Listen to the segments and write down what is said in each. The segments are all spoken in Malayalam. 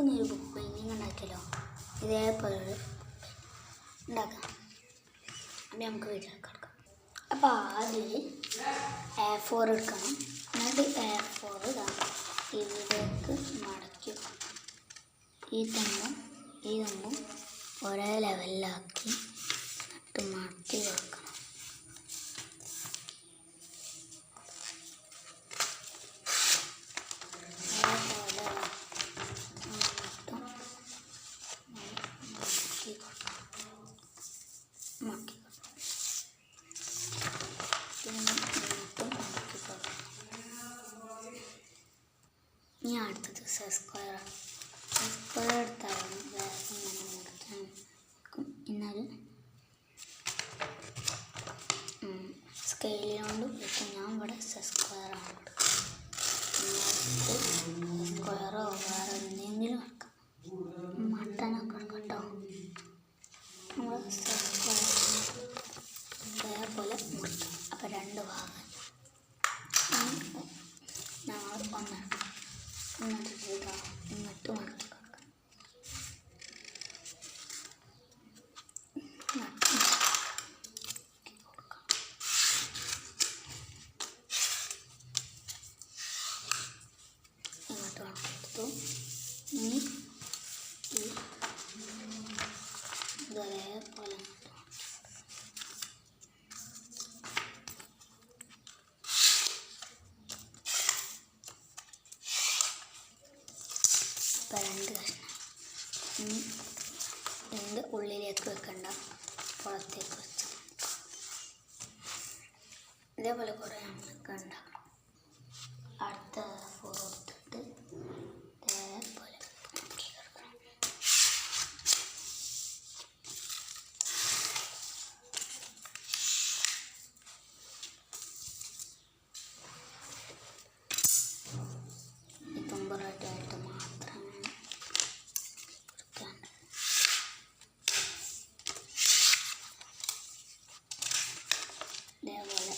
നമുക്കൊന്നൊരു ബുക്ക് പെയിൻറ്റിങ് ഉണ്ടാക്കിയല്ലോ. ഇതേപോലെ ഉണ്ടാക്കാം. അപ്പം നമുക്ക് വീട്ടിലേക്ക് കിടക്കാം. അപ്പോൾ ആദ്യം A4 എടുക്കണം. എന്നിട്ട് A4 ഇതിലേക്ക് മടക്കി ഈ തമ്മും ഒരേ ലെവലിലാക്കി എന്നിട്ട് മടക്കി വെക്കണം. ഇനി അടുത്തത് സ്ക്വയർ എടുത്താലും വേഗം ഇങ്ങനെ മുറിക്കാൻ എന്നാലും സ്കെയിലുകൊണ്ട് വെക്കും. ഞാൻ ഇവിടെ സ്ക്വയറാണ് സ്ക്വയറോ വേറെ എന്തെങ്കിലും എടുക്കാം. മട്ടനൊക്കെ എടുക്കാം കേട്ടോ. നമ്മൾ സ്ക്വയർ ഇതേപോലെ മുറിക്കും. അപ്പോൾ 2 ഭാഗം ഞങ്ങൾ ഒന്നെടുക്കാം. എന്നിട്ട് മടക്കി കൊടുക്കാം. ഇങ്ങോട്ട് മടക്കിയെടുത്തു. ഇനി ഇതേപോലെ ഇപ്പോൾ 2 കഷ്ണം. ഇനി ഇതിൻ്റെ ഉള്ളിലേക്ക് വെക്കണ്ട, പുറത്തേക്ക് വെച്ച് ഇതേപോലെ കുറേ നമുക്ക് ഉണ്ടാക്കണം. അടുത്ത A4 എടുത്തിട്ട് ഇതേപോലെ നോക്കി കിടക്കണം. ഈ തുമ്പറായിട്ടായിട്ട് മാത്രം ഇതേപോലെ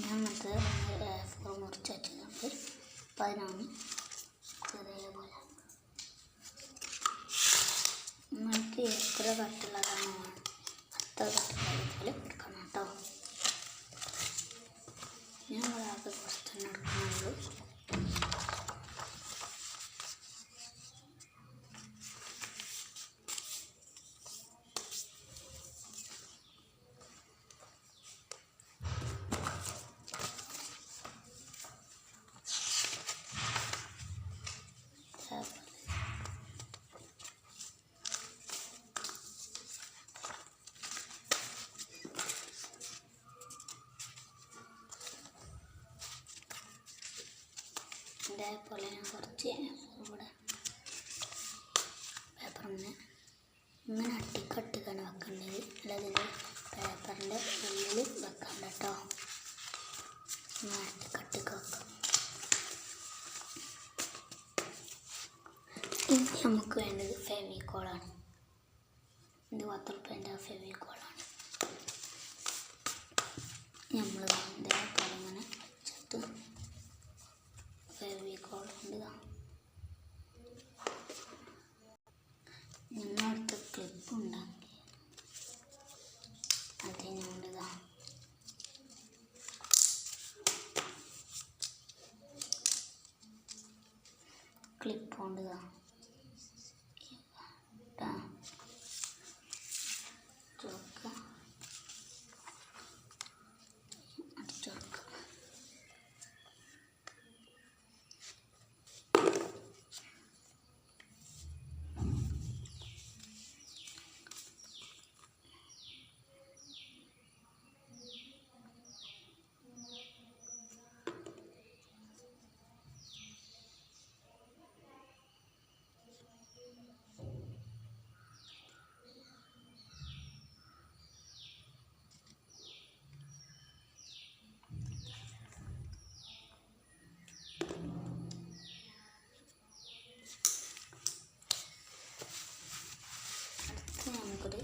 ഞാൻ മറ്റേ A4 മുറിച്ച് വെച്ചിട്ടുണ്ട്. അപ്പോൾ അതിനാണ് ഇതേപോലെ നമുക്ക് എത്ര കട്ടുള്ളതാണോ അത്ര കട്ടുള്ളത് പോലെ എടുക്കണം കേട്ടോ. ഞാൻ ഒരാൾക്ക് കുറച്ച് തന്നെ എടുക്കുന്നുള്ളൂ. ഇതേപോലെ ഞാൻ കുറച്ച് ഇവിടെ പേപ്പറിന് ഇങ്ങനെ അട്ടിക്കട്ടിക്കാണ് വെക്കേണ്ടത്. അല്ലാതെ പേപ്പറിൻ്റെ ഉള്ളിൽ വെക്കണ്ട കേട്ടോ. ഇങ്ങനെ അട്ടിക്കട്ടിക്ക് വെക്കാം. ഇനി നമുക്ക് വേണ്ടത് ഫെവിക്കോളാണ്. ഇത് 10 റുപ്യേൻ്റെ ഫെവിക്കോളാണ്. നമ്മൾ ഇതേപോലെ ഇങ്ങനെ വെച്ചിട്ട് ഫെവിക്കോൾ ഉണ്ട്. ഞങ്ങളടുത്ത് ക്ലിപ്പ് ഉണ്ടാക്കി അതിനുണ്ടതാ ക്ലിപ്പ് കൊണ്ടതാ നമുക്കൊരു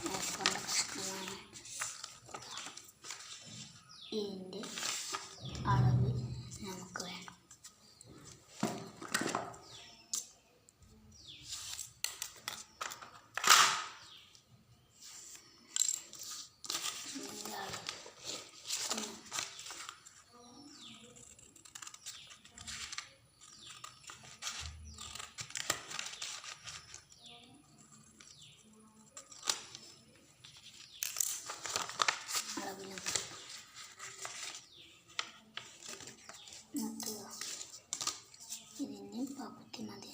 പേപ്പറിൻ്റെ കഷ്ണമാണ്. ഇതിൻ്റെ അളവ് നമുക്ക് വേണം. ഇതിൻ്റെ അളവ് ഇതിന് പകുതി മതി.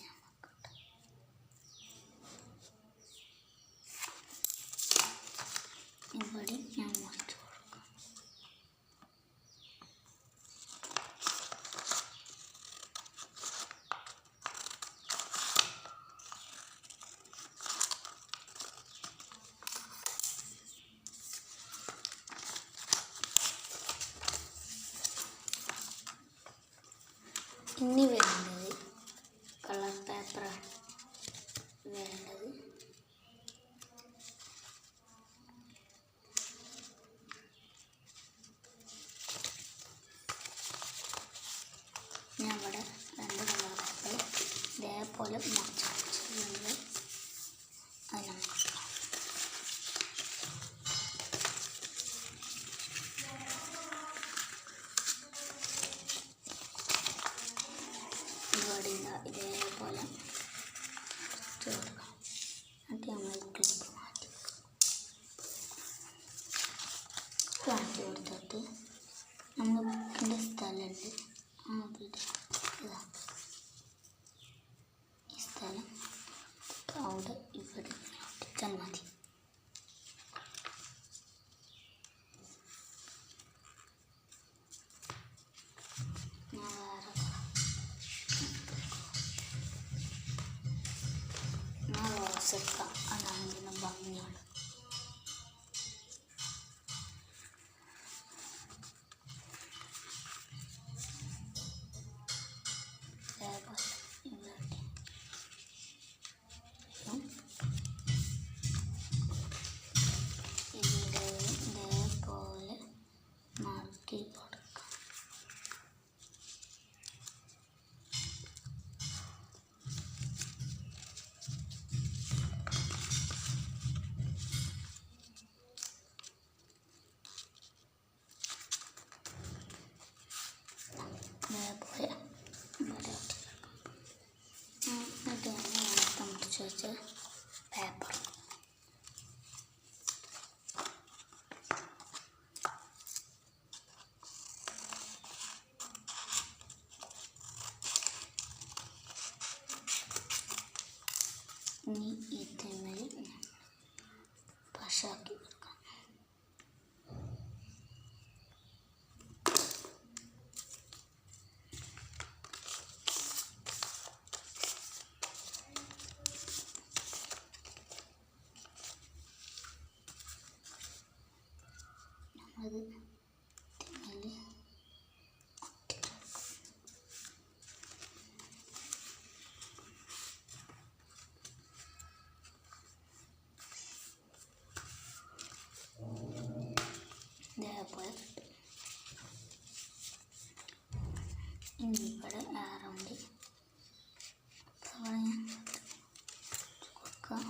ഇവിടെ ഞാൻ മുറിച്ച് കൊടുക്കാം. ഇനി വേണ്ടത് കളർ പേപ്പറാണ്. വേണ്ടത് ഞാൻ ഇവിടെ 2 കളർ പേപ്പർ ഇതേപോലെ മുറിച്ച് വെച്ചിട്ടുണ്ട്. അത് നമുക്ക് ഇതേപോലെ ചേർക്കാം. എന്നിട്ട് നമ്മൾ ക്ലിപ്പ് മാറ്റി കൊടുത്തിട്ട് നമ്മൾ ബുക്കിൻ്റെ സ്ഥലമുണ്ട്. ഈ സ്ഥലം അവിടെ ഇവിടെ ഒട്ടിച്ചാൽ മതി. സെക്കാം. അതാണ് ഇതിൻ്റെ ഭംഗിയാണ്. ഇതേപോലെ മാർക്ക് കൊടുക്കാം. നമുക്കത് തിന്നല് ഇതേപോലെ കിട്ടും. ഇനി ഇവിടെ അറൗണ്ട് ഞാൻ കൊടുക്കാം.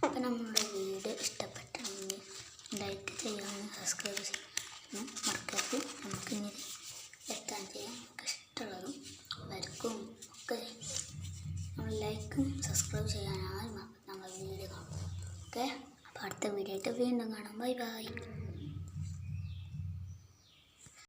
അപ്പം നമ്മളുടെ വീഡിയോ ഇഷ്ടപ്പെട്ടെങ്കിൽ ലൈക്ക് ചെയ്യാനും സബ്സ്ക്രൈബ് ചെയ്യാനും മറക്കരുത്. നമുക്കിങ്ങനെ എത്താൻ ചെയ്യാൻ നമുക്ക് ഇഷ്ടമുള്ളതും വരക്കും ഒക്കെ നമ്മൾ ലൈക്കും സബ്സ്ക്രൈബ് ചെയ്യാൻ ആരും നമ്മൾ വീഡിയോ കാണും. ഓക്കെ, അപ്പോൾ അടുത്ത വീഡിയോ ആയിട്ട് വീണ്ടും കാണാം. Bye bye.